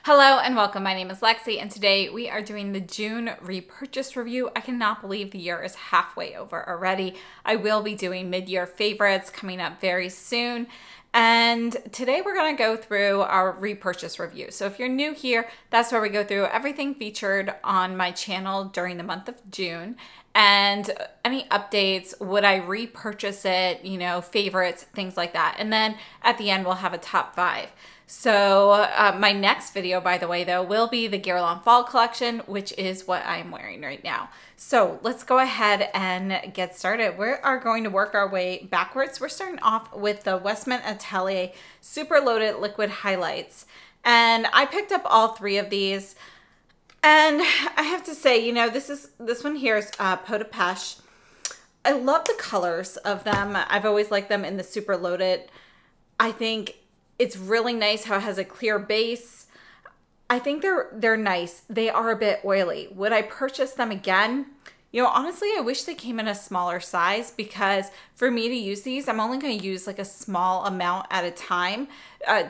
Hello and welcome. My name is Lexi and today we are doing the June repurchase review. I cannot believe the year is halfway over already. I will be doing mid-year favorites coming up very soon. And today we're going to go through our repurchase review. So if you're new here, that's where we go through everything featured on my channel during the month of June. And any updates, would I repurchase it, favorites, things like that. And then at the end, we'll have a top 5. So my next video, by the way, though, will be the Guerlain Fall Collection, which is what I'm wearing right now. So let's go ahead and get started. We are going to work our way backwards. We're starting off with the Westman Atelier Super Loaded Liquid Highlights. And I picked up all 3 of these. And I have to say, this one here is Peau de Pêche. I love the colors of them. I've always liked them in the Super Loaded. I think it's really nice how it has a clear base. I think they're nice. They are a bit oily. Would I purchase them again? Honestly, I wish they came in a smaller size because for me to use these, I'm only going to use like a small amount at a time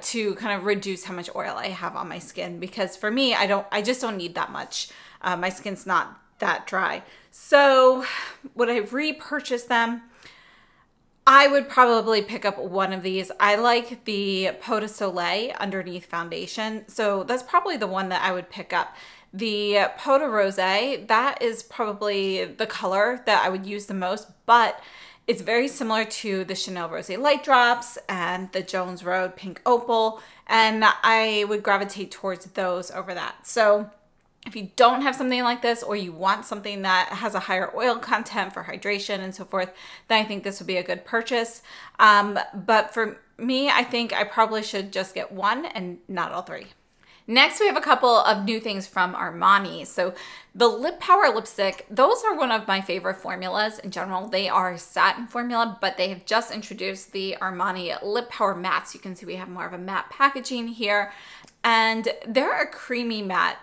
to kind of reduce how much oil I have on my skin. Because for me, I just don't need that much. My skin's not that dry. So would I repurchase them? I would probably pick up one of these. I like the Peau de Soleil underneath foundation. So that's probably the one that I would pick up. The Peau de Rose, that is probably the color that I would use the most, but it's very similar to the Chanel Rosé Light Drops and the Jones Road Pink Opal, and I would gravitate towards those over that. So if you don't have something like this, or you want something that has a higher oil content for hydration and so forth, then I think this would be a good purchase. But for me, I think I probably should just get one and not all 3. Next, we have a couple of new things from Armani. So the Lip Power lipstick, those are one of my favorite formulas in general. They are a satin formula, but they have just introduced the Armani Lip Power mattes. You can see we have more of a matte packaging here, and they're a creamy matte.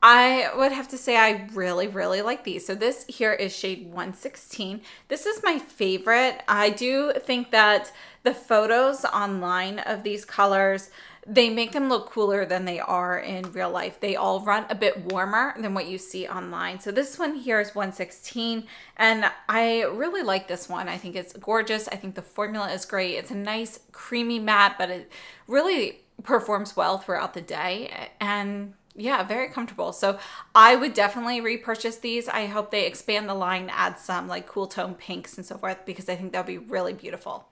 I would have to say I really, really like these. So this here is shade 116. This is my favorite. I do think that the photos online of these colors, they make them look cooler than they are in real life. They all run a bit warmer than what you see online. So this one here is 116, and I really like this one. I think it's gorgeous. I think the formula is great. It's a nice creamy matte, but it really performs well throughout the day. And yeah, very comfortable. So I would definitely repurchase these. I hope they expand the line, add some like cool tone pinks and so forth, because I think that would be really beautiful.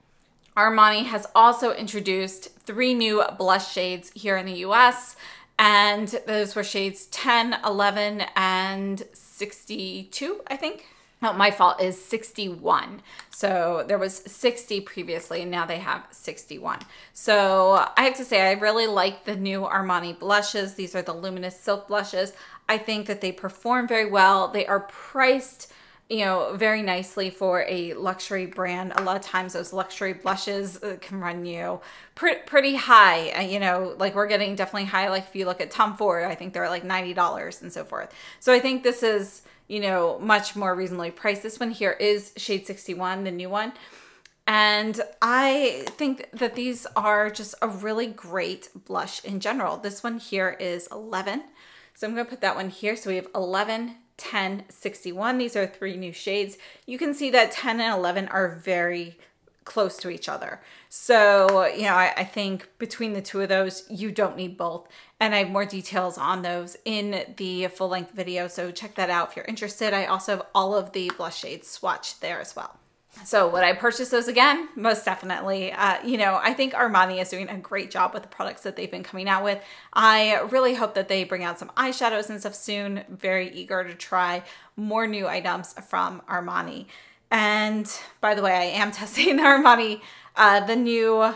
Armani has also introduced 3 new blush shades here in the US, and those were shades 10, 11, and 62, I think. No, my fault, is 61. So there was 60 previously, and now they have 61. So I have to say, I really like the new Armani blushes. These are the Luminous Silk blushes. I think that they perform very well. They are priced, very nicely for a luxury brand. A lot of times those luxury blushes can run you pretty high. Like we're getting definitely high. Like if you look at Tom Ford, I think they're like $90 and so forth. So I think this is, much more reasonably priced. This one here is shade 61, the new one. And I think that these are just a really great blush in general. This one here is 11. So I'm going to put that one here. So we have 11, 10, 61. These are 3 new shades. You can see that 10 and 11 are very close to each other. So, I think between the 2 of those, you don't need both. And I have more details on those in the full-length video, so check that out if you're interested. I also have all of the blush shades swatched there as well. So would I purchase those again? Most definitely. I think Armani is doing a great job with the products that they've been coming out with. I really hope that they bring out some eyeshadows and stuff soon. Very eager to try more new items from Armani. And by the way, I am testing Armani, the new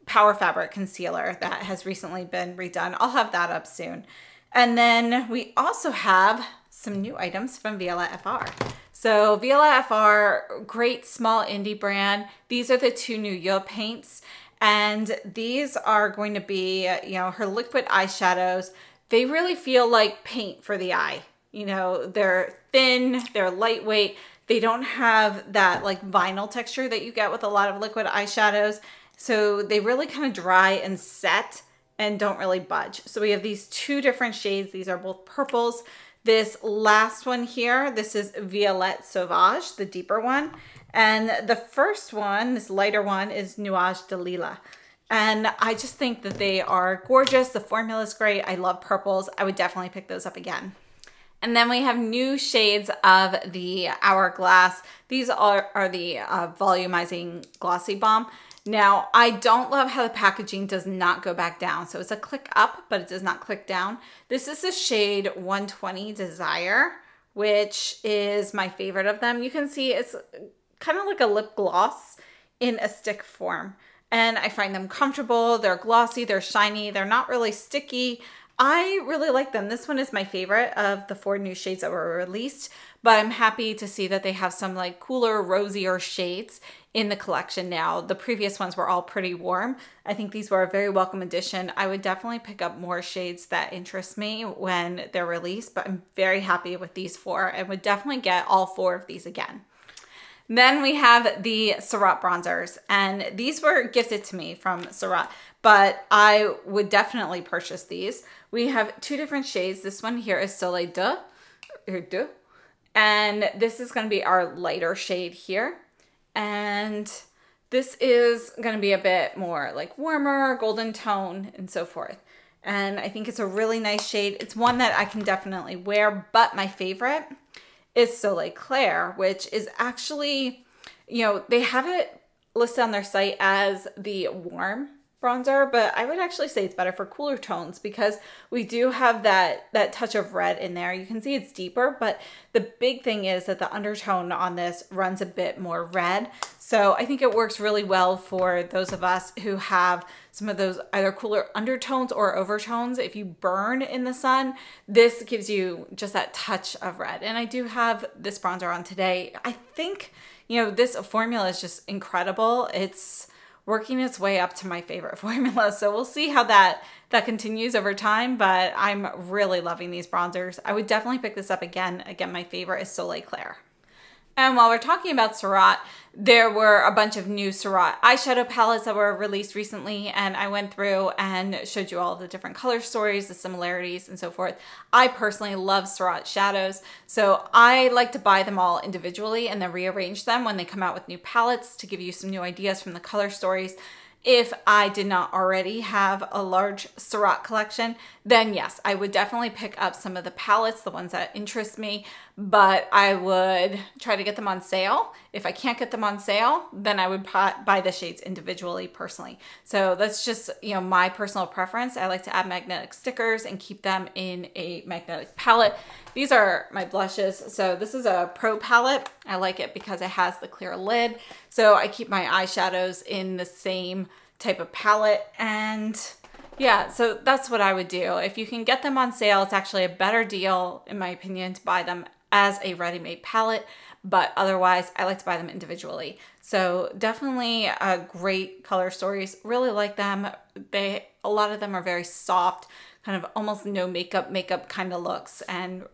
Power Fabric Concealer that has recently been redone. I'll have that up soon. And then we also have some new items from Viela FR. So Viela FR, great small indie brand. These are the 2 new Yo paints. And these are going to be, her liquid eyeshadows. They really feel like paint for the eye. They're thin, they're lightweight. They don't have that like vinyl texture that you get with a lot of liquid eyeshadows. So they really kind of dry and set and don't really budge. So we have these two different shades. These are both purples. This last one here, this is Violette Sauvage, the deeper one. And the first one, this lighter one, is Nuage de Lila. And I just think that they are gorgeous. The formula is great. I love purples. I would definitely pick those up again. And then we have new shades of the Hourglass. These are the volumizing glossy balm. Now, I don't love how the packaging does not go back down. So it's a click up, but it does not click down. This is the shade 120 Desire, which is my favorite of them. You can see it's kind of like a lip gloss in a stick form. And I find them comfortable. They're glossy, they're shiny, they're not really sticky. I really like them. This one is my favorite of the 4 new shades that were released, but I'm happy to see that they have some like cooler, rosier shades in the collection now. The previous ones were all pretty warm. I think these were a very welcome addition. I would definitely pick up more shades that interest me when they're released, but I'm very happy with these 4 and would definitely get all 4 of these again. Then we have the Surratt bronzers, and these were gifted to me from Surratt, but I would definitely purchase these. We have 2 different shades. This one here is Soleil d'Eau, and this is going to be our lighter shade here. And this is going to be a bit more like warmer, golden tone, and so forth. And I think it's a really nice shade. It's one that I can definitely wear, but my favorite is Soleil Clair, which is actually, you know, they have it listed on their site as the warm bronzer, but I would actually say it's better for cooler tones because we do have that touch of red in there. You can see it's deeper, but the big thing is that the undertone on this runs a bit more red. So I think it works really well for those of us who have some of those either cooler undertones or overtones. If you burn in the sun, this gives you just that touch of red. And I do have this bronzer on today. I think, you know, this formula is just incredible. It's working its way up to my favorite formula. So we'll see how that continues over time, but I'm really loving these bronzers. I would definitely pick this up again. Again, my favorite is Soleil Clair. And while we're talking about Surratt, there were a bunch of new Surratt eyeshadow palettes that were released recently, and I went through and showed you all the different color stories, the similarities, and so forth. I personally love Surratt shadows, so I like to buy them all individually and then rearrange them when they come out with new palettes to give you some new ideas from the color stories. If I did not already have a large Surratt collection, then yes, I would definitely pick up some of the palettes, the ones that interest me, but I would try to get them on sale. If I can't get them on sale, then I would buy the shades individually personally. So that's just, you know, my personal preference. I like to add magnetic stickers and keep them in a magnetic palette. These are my blushes. So this is a Pro palette. I like it because it has the clear lid. So I keep my eyeshadows in the same type of palette, and yeah, so that's what I would do. If you can get them on sale, it's actually a better deal, in my opinion, to buy them as a ready-made palette, but otherwise I like to buy them individually. So definitely great color stories. Really like them. A lot of them are very soft, kind of almost no makeup kind of looks, and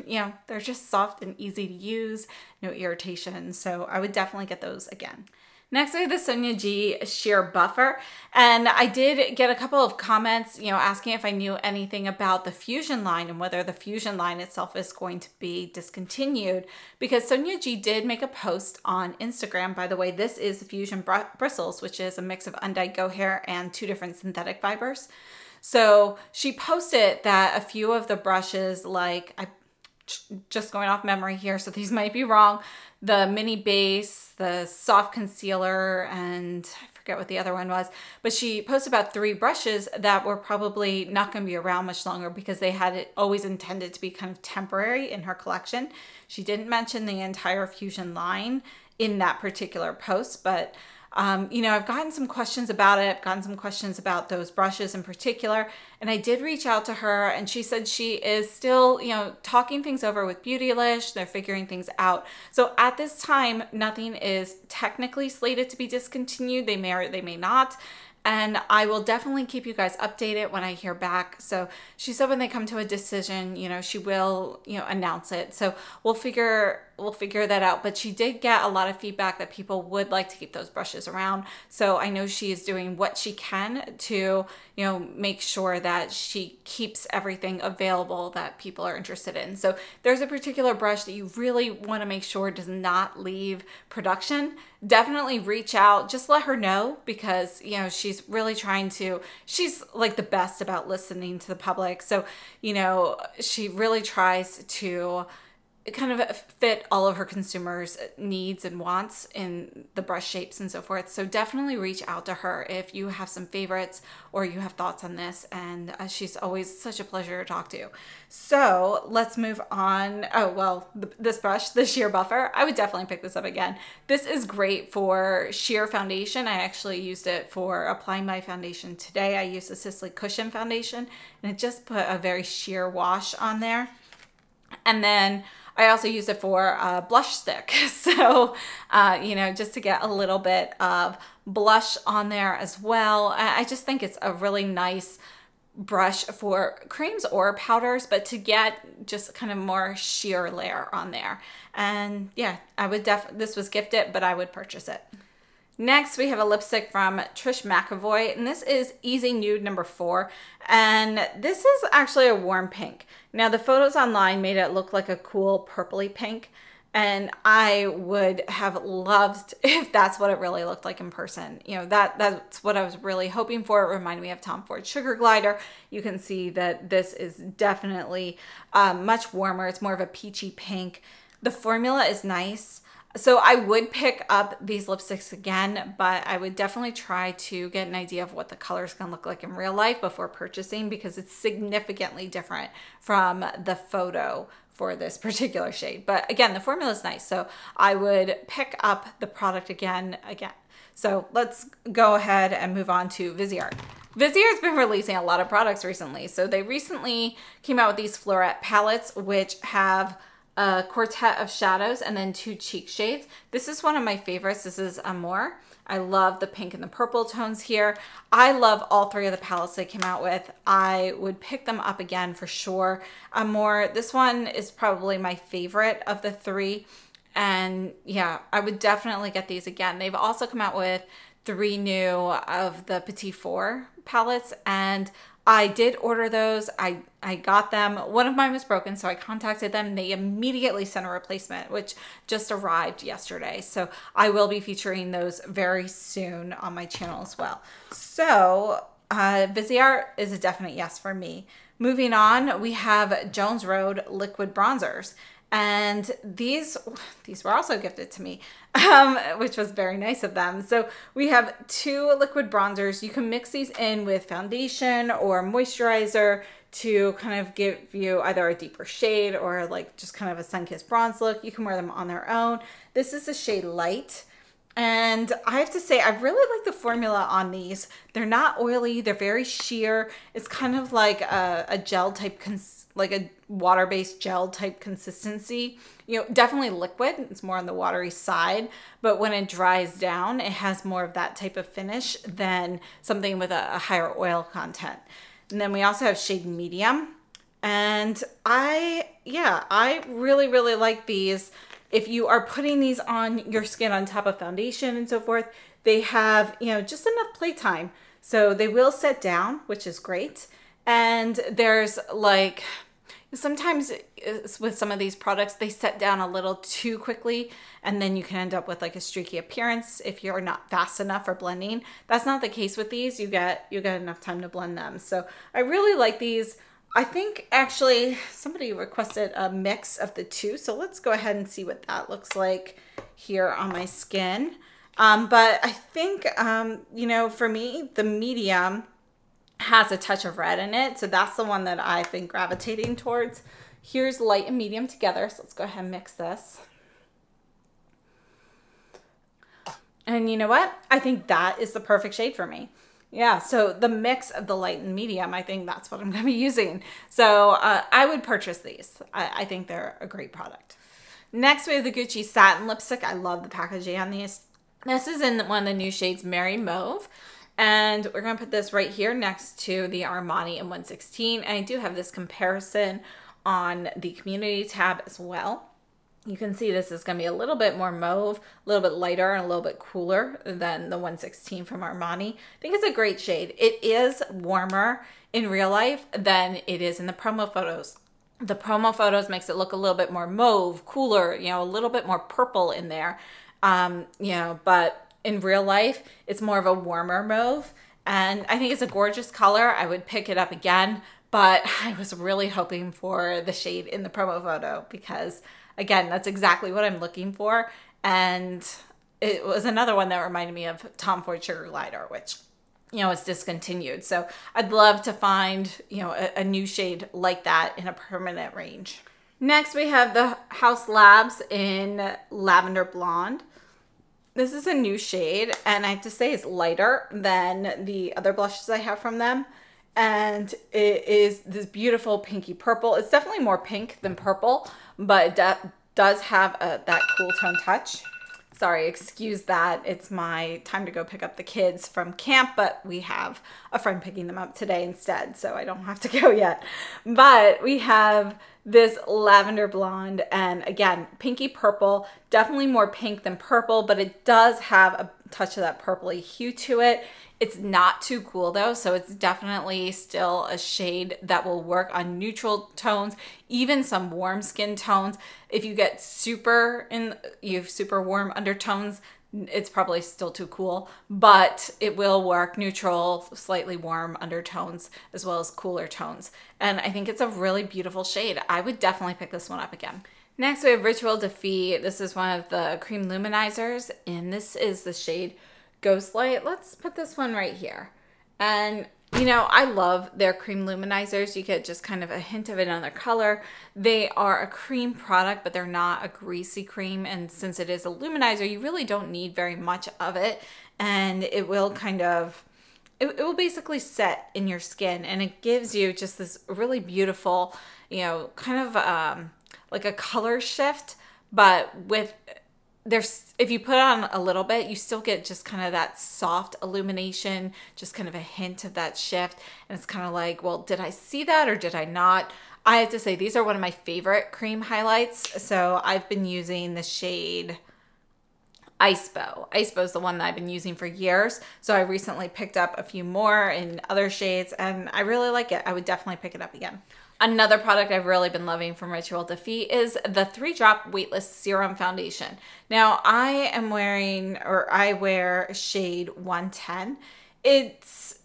you know, they're just soft and easy to use, no irritation. So I would definitely get those again. Next, we have the Sonia G Sheer Buffer, and I did get a couple of comments, you know, asking if I knew anything about the Fusion line and whether the Fusion line itself is going to be discontinued, because Sonia G did make a post on Instagram. By the way, this is the Fusion Bristles, which is a mix of undyed goat hair and 2 different synthetic fibers. So she posted that a few of the brushes, like just going off memory here, so these might be wrong, the mini base, the soft concealer, and I forget what the other one was, but she posted about 3 brushes that were probably not going to be around much longer because they had it always intended to be kind of temporary in her collection. She didn't mention the entire Fusion line in that particular post, but you know, I've gotten some questions about it. I've gotten some questions about those brushes in particular, and I did reach out to her, and she said she is still, you know, talking things over with Beautylish. They're figuring things out. So at this time, nothing is technically slated to be discontinued. They may or they may not. and I will definitely keep you guys updated when I hear back. So she said when they come to a decision, you know, she will, you know, announce it. So we'll figure that out. But she did get a lot of feedback that people would like to keep those brushes around. So I know she is doing what she can to, you know, make sure that she keeps everything available that people are interested in. So there's a particular brush that you really want to make sure does not leave production. Definitely reach out, just let her know, because, you know, she's really trying to, she's like the best about listening to the public. So, you know, she really tries to kind of fit all of her consumers' needs and wants in the brush shapes and so forth. So definitely reach out to her if you have some favorites or you have thoughts on this. And she's always such a pleasure to talk to. So let's move on. Oh, well, this brush, the Sheer Buffer, I would definitely pick this up again. This is great for sheer foundation. I actually used it for applying my foundation today. I used the Sisley Cushion foundation, and it just put a very sheer wash on there. And then I also use it for a blush stick. So, you know, just to get a little bit of blush on there as well. I just think it's a really nice brush for creams or powders, but to get just kind of more sheer layer on there. And yeah, I would this was gifted, but I would purchase it. Next, we have a lipstick from Trish McEvoy, and this is Easy Nude number 4. And this is actually a warm pink. Now, the photos online made it look like a cool purpley pink, and I would have loved if that's what it really looked like in person. You know, that's what I was really hoping for. It reminded me of Tom Ford Sugar Glider. You can see that this is definitely much warmer. It's more of a peachy pink. The formula is nice. So I would pick up these lipsticks again, but I would definitely try to get an idea of what the color is going to look like in real life before purchasing, because it's significantly different from the photo for this particular shade. But again, the formula is nice, so I would pick up the product again. So let's go ahead and move on to Viseart. Viseart's been releasing a lot of products recently. So they recently came out with these Fleurette palettes, which have a quartet of shadows and then 2 cheek shades. This is one of my favorites. This is Amour. I love the pink and the purple tones here. I love all 3 of the palettes they came out with. I would pick them up again for sure. Amour, this one is probably my favorite of the 3. And yeah, I would definitely get these again. They've also come out with 3 new of the Petit Four palettes, and I did order those. I got them. One of mine was broken, so I contacted them. They immediately sent a replacement, which just arrived yesterday. So I will be featuring those very soon on my channel as well. So Viseart is a definite yes for me. Moving on, we have Jones Road liquid bronzers. And these were also gifted to me, which was very nice of them. So we have 2 liquid bronzers. You can mix these in with foundation or moisturizer to kind of give you either a deeper shade or like just kind of a sun-kissed bronze look. You can wear them on their own. This is the shade Light. And I have to say, I really like the formula on these. They're not oily. They're very sheer. It's kind of like a gel type, like a water-based gel type consistency. You know, definitely liquid. It's more on the watery side. But when it dries down, it has more of that type of finish than something with a higher oil content. And then we also have shade Medium. And I really, really like these. If you are putting these on your skin on top of foundation and so forth, they have, you know, just enough playtime. So they will set down, which is great. And there's like, sometimes with some of these products, they set down a little too quickly, and then you can end up with like a streaky appearance if you're not fast enough for blending. That's not the case with these. You get enough time to blend them. So I really like these. I think actually somebody requested a mix of the 2. So let's go ahead and see what that looks like here on my skin. But I think, you know, for me, the medium has a touch of red in it. So that's the one that I've been gravitating towards. Here's light and medium together. So let's go ahead and mix this. And you know what? I think that is the perfect shade for me. Yeah, so the mix of the light and medium, I think that's what I'm going to be using. So I would purchase these. I think they're a great product. Next, we have the Gucci Satin Lipstick. I love the packaging on these. This is in one of the new shades, Merry Mauve. And we're going to put this right here next to the Armani in 116. And I do have this comparison on the community tab as well. You can see this is going to be a little bit more mauve, a little bit lighter, and a little bit cooler than the 116 from Armani. I think it's a great shade. It is warmer in real life than it is in the promo photos. The promo photos makes it look a little bit more mauve, cooler, you know, a little bit more purple in there. You know, but in real life, it's more of a warmer mauve. And I think it's a gorgeous color. I would pick it up again, but I was really hoping for the shade in the promo photo because, again, that's exactly what I'm looking for. And it was another one that reminded me of Tom Ford Sugar Glider, which, you know, is discontinued. So I'd love to find, you know, a new shade like that in a permanent range. Next, we have the Haus Labs in Lavender Blonde. This is a new shade, and I have to say it's lighter than the other blushes I have from them. And it is this beautiful pinky purple. It's definitely more pink than purple, but it does have that cool tone touch. Sorry, excuse that. It's my time to go pick up the kids from camp, but we have a friend picking them up today instead, so I don't have to go yet. But we have this lavender blonde, and again, pinky purple, definitely more pink than purple, but it does have a touch of that purpley hue to it. It's not too cool though, so it's definitely still a shade that will work on neutral tones, even some warm skin tones. If you get you have super warm undertones, it's probably still too cool, but it will work neutral, slightly warm undertones, as well as cooler tones. And I think it's a really beautiful shade. I would definitely pick this one up again. Next, we have Ritual de Fille. This is one of the cream luminizers, and this is the shade Ghostlight. Let's put this one right here. And you know, I love their cream luminizers. You get just kind of a hint of it on their color. They are a cream product, but they're not a greasy cream. And since it is a luminizer, you really don't need very much of it. And it will kind of, it will basically set in your skin. And it gives you just this really beautiful, you know, kind of like a color shift, but with if you put on a little bit, you still get just kind of that soft illumination, just kind of a hint of that shift. And it's kind of like, well, did I see that or did I not? I have to say, these are one of my favorite cream highlights. So I've been using the shade Icebeau. Icebeau is the one that I've been using for years. So I recently picked up a few more in other shades and I really like it. I would definitely pick it up again. Another product I've really been loving from Ritual de Fille is the 3-Drop Weightless Serum Foundation. Now I am wearing, or I wear shade 110. It's,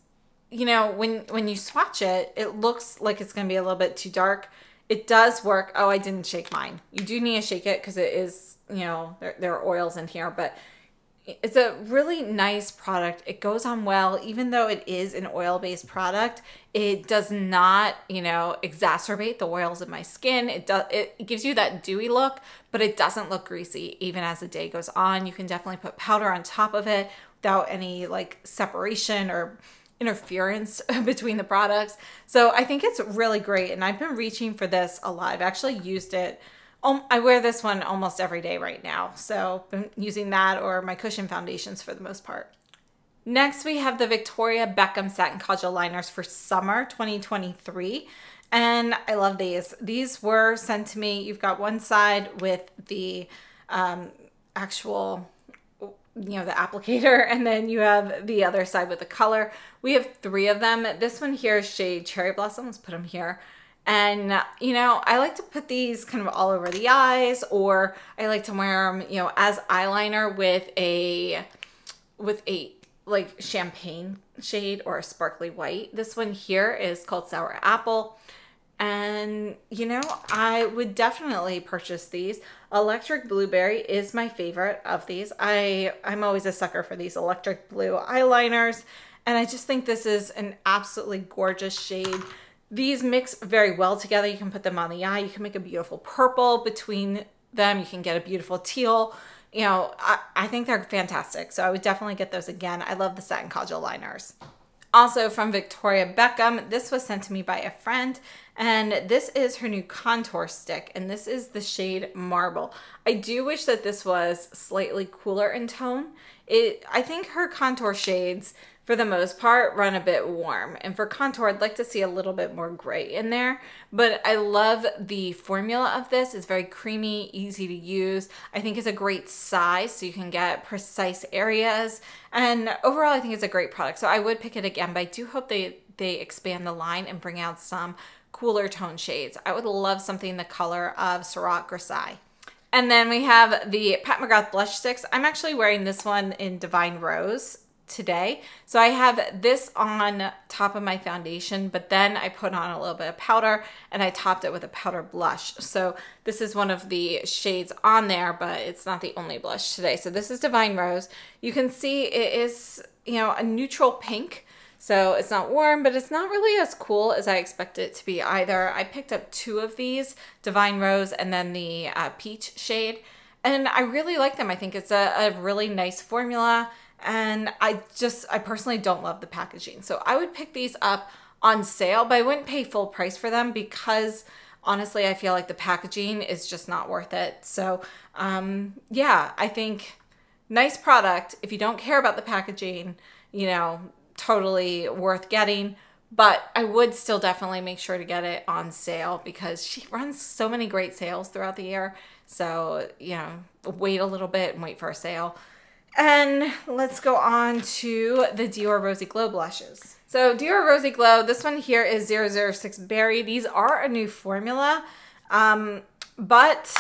you know, when you swatch it, it looks like it's going to be a little bit too dark. It does work. Oh, I didn't shake mine. You do need to shake it because it is, you know, there are oils in here, but it's a really nice product. It goes on well, even though it is an oil-based product. It does not, you know, exacerbate the oils in my skin. It gives you that dewy look, but it doesn't look greasy even as the day goes on. You can definitely put powder on top of it without any like separation or interference between the products. So I think it's really great, and I've been reaching for this a lot. I've actually used it. I wear this one almost every day right now. So I'm using that or my cushion foundations for the most part. Next, we have the Victoria Beckham Satin Kaujal Liners for summer 2023. And I love these. These were sent to me. You've got one side with the actual, you know, the applicator, and then you have the other side with the color. We have 3 of them. This one here is shade Cherry Blossom. Let's put them here. And, you know, I like to put these kind of all over the eyes, or I like to wear them, you know, as eyeliner with a like champagne shade or a sparkly white. This one here is called Sour Apple. And, you know, I would definitely purchase these. Electric Blueberry is my favorite of these. I'm always a sucker for these electric blue eyeliners. And I just think this is an absolutely gorgeous shade. These mix very well together. You can put them on the eye. You can make a beautiful purple between them. You can get a beautiful teal. You know, I think they're fantastic. So I would definitely get those again. I love the satin kaujal liners. Also from Victoria Beckham, this was sent to me by a friend, and this is her new contour stick, and this is the shade Marble. I do wish that this was slightly cooler in tone. I think her contour shades for the most part, run a bit warm. And for contour, I'd like to see a little bit more gray in there. But I love the formula of this. It's very creamy, easy to use. I think it's a great size, so you can get precise areas. And overall, I think it's a great product. So I would pick it again, but I do hope they expand the line and bring out some cooler tone shades. I would love something the color of Syrah Grisaille. And then we have the Pat McGrath Blush Sticks. I'm actually wearing this one in Divine Rose today. So I have this on top of my foundation, but then I put on a little bit of powder and I topped it with a powder blush. So this is one of the shades on there, but it's not the only blush today. So this is Divine Rose. You can see it is, you know, a neutral pink. So it's not warm, but it's not really as cool as I expect it to be either. I picked up 2 of these, Divine Rose and then the peach shade. And I really like them. I think it's a really nice formula. And I personally don't love the packaging. So I would pick these up on sale, but I wouldn't pay full price for them because honestly, I feel like the packaging is just not worth it. So yeah, I think nice product. If you don't care about the packaging, you know, totally worth getting. But I would still definitely make sure to get it on sale because she runs so many great sales throughout the year. So, you know, wait a little bit and wait for a sale. And let's go on to the Dior Rosy Glow blushes. So Dior Rosy Glow, this one here is 006 Berry. These are a new formula, but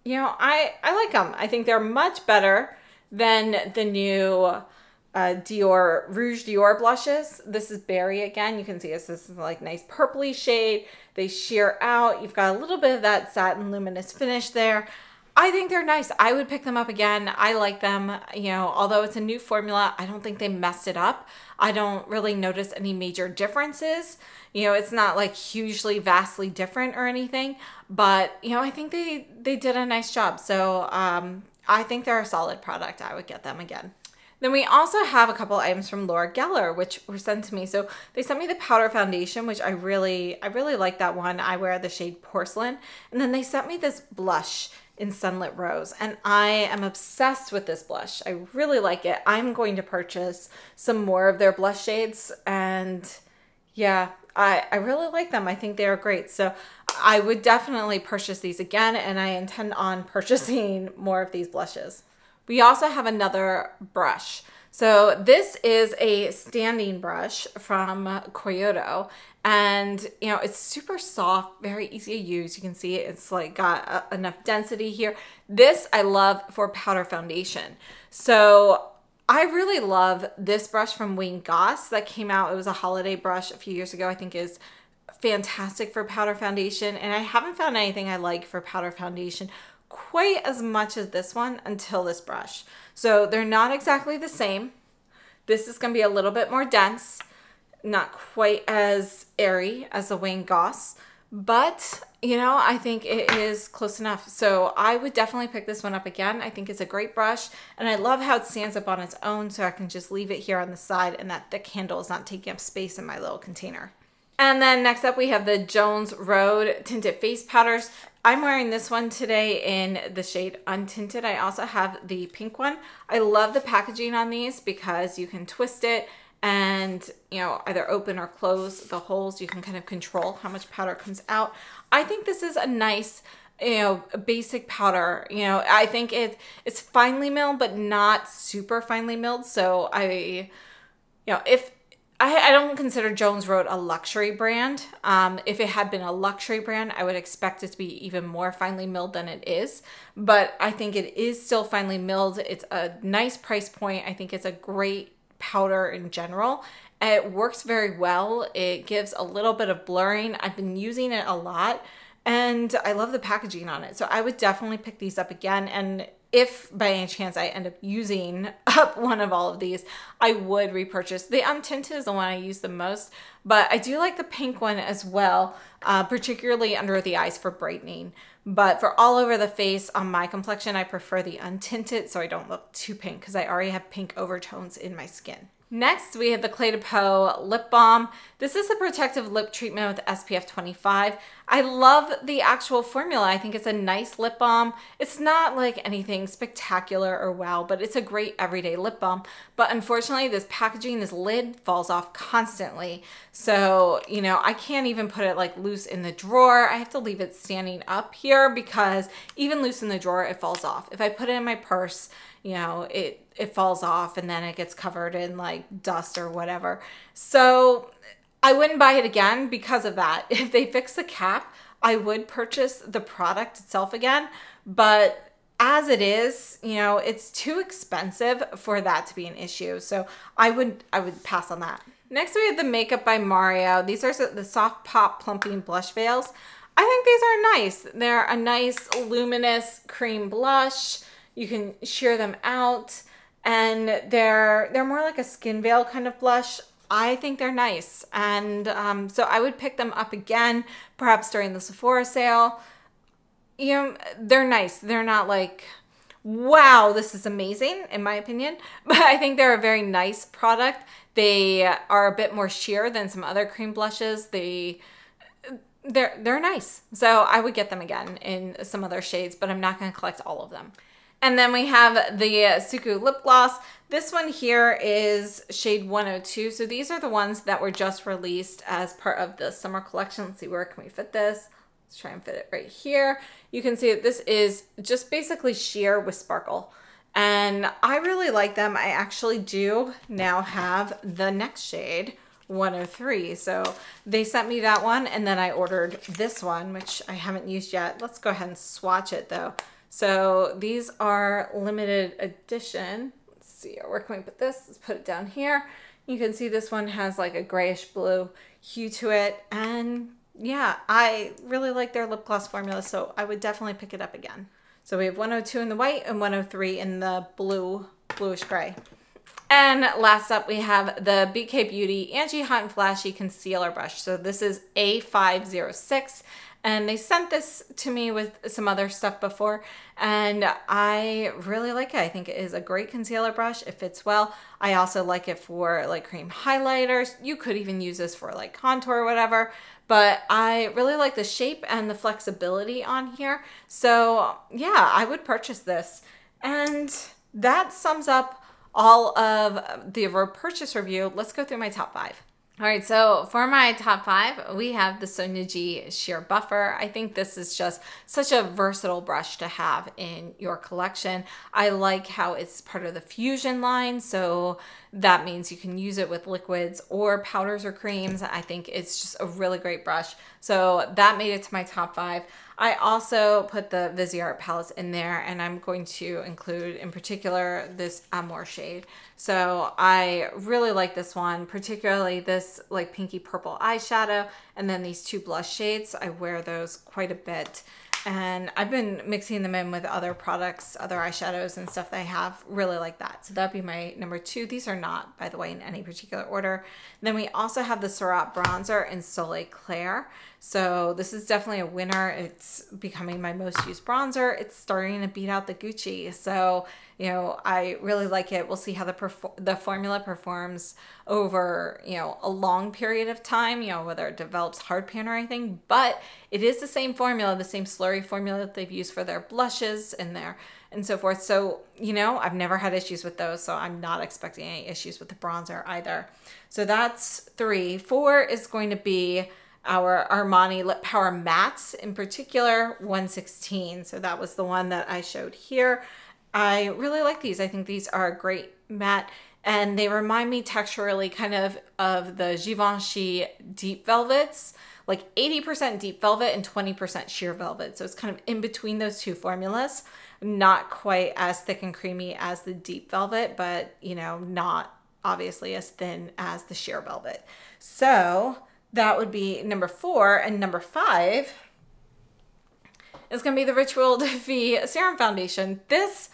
you know, I like them. I think they're much better than the new Dior Rouge Dior blushes. This is Berry again. You can see this is like nice purpley shade. They sheer out. You've got a little bit of that satin luminous finish there. I think they're nice. I would pick them up again. I like them. You know, although it's a new formula, I don't think they messed it up. I don't really notice any major differences. You know, it's not like hugely, vastly different or anything, but you know, I think they did a nice job. So I think they're a solid product. I would get them again. Then we also have a couple items from Laura Geller, which were sent to me. So they sent me the powder foundation, which I really like that one. I wear the shade Porcelain. And then they sent me this blush in Sunlit Rose, and I am obsessed with this blush. I really like it. I'm going to purchase some more of their blush shades, and yeah, I really like them. I think they are great. So I would definitely purchase these again, and I intend on purchasing more of these blushes. We also have another brush. So this is a standing brush from Kyoto, and you know, it's super soft, very easy to use. You can see it's like got enough density here. This I love for powder foundation. So I really love this brush from Wayne Goss that came out. It was a holiday brush a few years ago. I think is fantastic for powder foundation, and I haven't found anything I like for powder foundation quite as much as this one until this brush. So they're not exactly the same. This is going to be a little bit more dense, not quite as airy as the Wayne Goss, but you know, I think it is close enough. So I would definitely pick this one up again. I think it's a great brush, and I love how it stands up on its own, so I can just leave it here on the side and that the candle is not taking up space in my little container. And then next up we have the Jones Road Tinted Face Powders. I'm wearing this one today in the shade Untinted. I also have the pink one. I love the packaging on these because you can twist it and, you know, either open or close the holes. You can kind of control how much powder comes out. I think this is a nice, you know, basic powder. You know, I think it's finely milled, but not super finely milled. So I don't consider Jones Road a luxury brand. If it had been a luxury brand, I would expect it to be even more finely milled than it is. But I think it is still finely milled. It's a nice price point. I think it's a great powder in general. It works very well. It gives a little bit of blurring. I've been using it a lot, and I love the packaging on it. So I would definitely pick these up again. And if by any chance I end up using up one of all of these, I would repurchase. The Untinted is the one I use the most, but I do like the pink one as well, particularly under the eyes for brightening. But for all over the face on my complexion, I prefer the Untinted so I don't look too pink because I already have pink overtones in my skin. Next, we have the Clé de Peau Lip Balm. This is a protective lip treatment with SPF 25. I love the actual formula. I think it's a nice lip balm. It's not like anything spectacular or wow, but it's a great everyday lip balm. But unfortunately, this packaging, this lid falls off constantly. So, you know, I can't even put it like loose in the drawer. I have to leave it standing up here because even loose in the drawer, it falls off. If I put it in my purse, you know, it falls off and then it gets covered in like dust or whatever. So I wouldn't buy it again because of that. If they fix the cap, I would purchase the product itself again. But as it is, you know, it's too expensive for that to be an issue. So I would pass on that. Next, we have the Makeup by Mario. These are the Soft Pop Plumping Blush Veils. I think these are nice. They're a nice luminous cream blush. You can sheer them out, and they're more like a skin veil kind of blush. I think they're nice, and so I would pick them up again, perhaps during the Sephora sale. You know, they're nice. They're not like, wow, this is amazing, in my opinion, but I think they're a very nice product. They are a bit more sheer than some other cream blushes. They're nice, so I would get them again in some other shades, but I'm not going to collect all of them. And then we have the Suqqu lip gloss. This one here is shade 102. So these are the ones that were just released as part of the summer collection. Let's see, where can we fit this? Let's try and fit it right here. You can see that this is just basically sheer with sparkle. And I really like them. I actually do now have the next shade, 103. So they sent me that one, and then I ordered this one, which I haven't used yet. Let's go ahead and swatch it though. So these are limited edition. Let's see, where can we put this? Let's put it down here. You can see this one has like a grayish blue hue to it. And yeah, I really like their lip gloss formula, so I would definitely pick it up again. So we have 102 in the white and 103 in the bluish gray. And last up, we have the BK Beauty Angie Hot and Flashy Concealer Brush. So this is A506. And they sent this to me with some other stuff before, and I really like it. I think it is a great concealer brush. It fits well. I also like it for like cream highlighters. You could even use this for like contour or whatever, but I really like the shape and the flexibility on here. So yeah, I would purchase this. And that sums up all of the purchase review. Let's go through my top 5. All right, so for my top 5, we have the Sonia G Sheer Buffer. I think this is just such a versatile brush to have in your collection. I like how it's part of the Fusion line, so that means you can use it with liquids or powders or creams. I think it's just a really great brush. So that made it to my top 5. I also put the Viseart palettes in there, and I'm going to include in particular this Amour shade. So I really like this one, particularly this like pinky purple eyeshadow, and then these 2 blush shades. I wear those quite a bit, and I've been mixing them in with other products, other eyeshadows and stuff that I have. Really like that. So that'd be my number 2. These are not, by the way, in any particular order. And then we also have the Surratt bronzer in Soleil Claire. So this is definitely a winner. It's becoming my most used bronzer. It's starting to beat out the Gucci. So, you know, I really like it. We'll see how the formula performs over, you know, a long period of time, you know, whether it develops hard pan or anything, but it is the same formula, the same slurry formula that they've used for their blushes and so forth. So, you know, I've never had issues with those, so I'm not expecting any issues with the bronzer either. So that's 3. 4 is going to be our Armani Lip Power Mattes, in particular 116. So that was the one that I showed here. I really like these. I think these are a great matte, and they remind me texturally kind of the Givenchy Deep Velvets, like 80% Deep Velvet and 20% Sheer Velvet. So it's kind of in between those 2 formulas. Not quite as thick and creamy as the Deep Velvet, but, you know, not obviously as thin as the Sheer Velvet. So that would be number 4, and number 5 is going to be the Rituel de Vie Serum Foundation. This,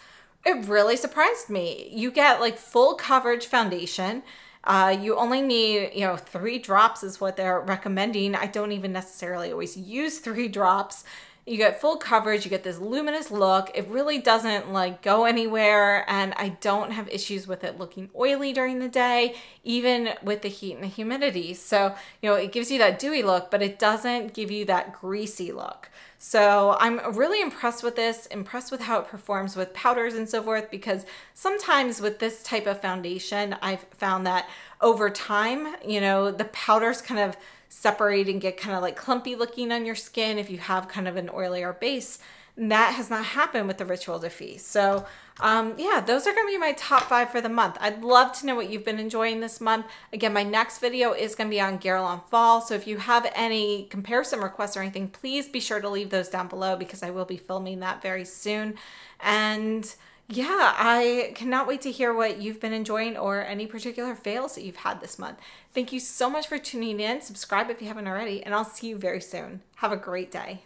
it really surprised me. You get like full coverage foundation. You only need, you know, 3 drops is what they're recommending. I don't even necessarily always use 3 drops. You get full coverage, you get this luminous look. It really doesn't like go anywhere, and I don't have issues with it looking oily during the day, even with the heat and the humidity. So, you know, it gives you that dewy look, but it doesn't give you that greasy look. So I'm really impressed with this, impressed with how it performs with powders and so forth, because sometimes with this type of foundation, I've found that over time, you know, the powders kind of separate and get kind of like clumpy looking on your skin if you have kind of an oilier base. And that has not happened with the Ritual Diffuse. So yeah, those are going to be my top 5 for the month. I'd love to know what you've been enjoying this month. Again, my next video is going to be on Guerlain Fall. So if you have any comparison requests or anything, please be sure to leave those down below, because I will be filming that very soon. And yeah, I cannot wait to hear what you've been enjoying or any particular fails that you've had this month. Thank you so much for tuning in. Subscribe if you haven't already, and I'll see you very soon. Have a great day.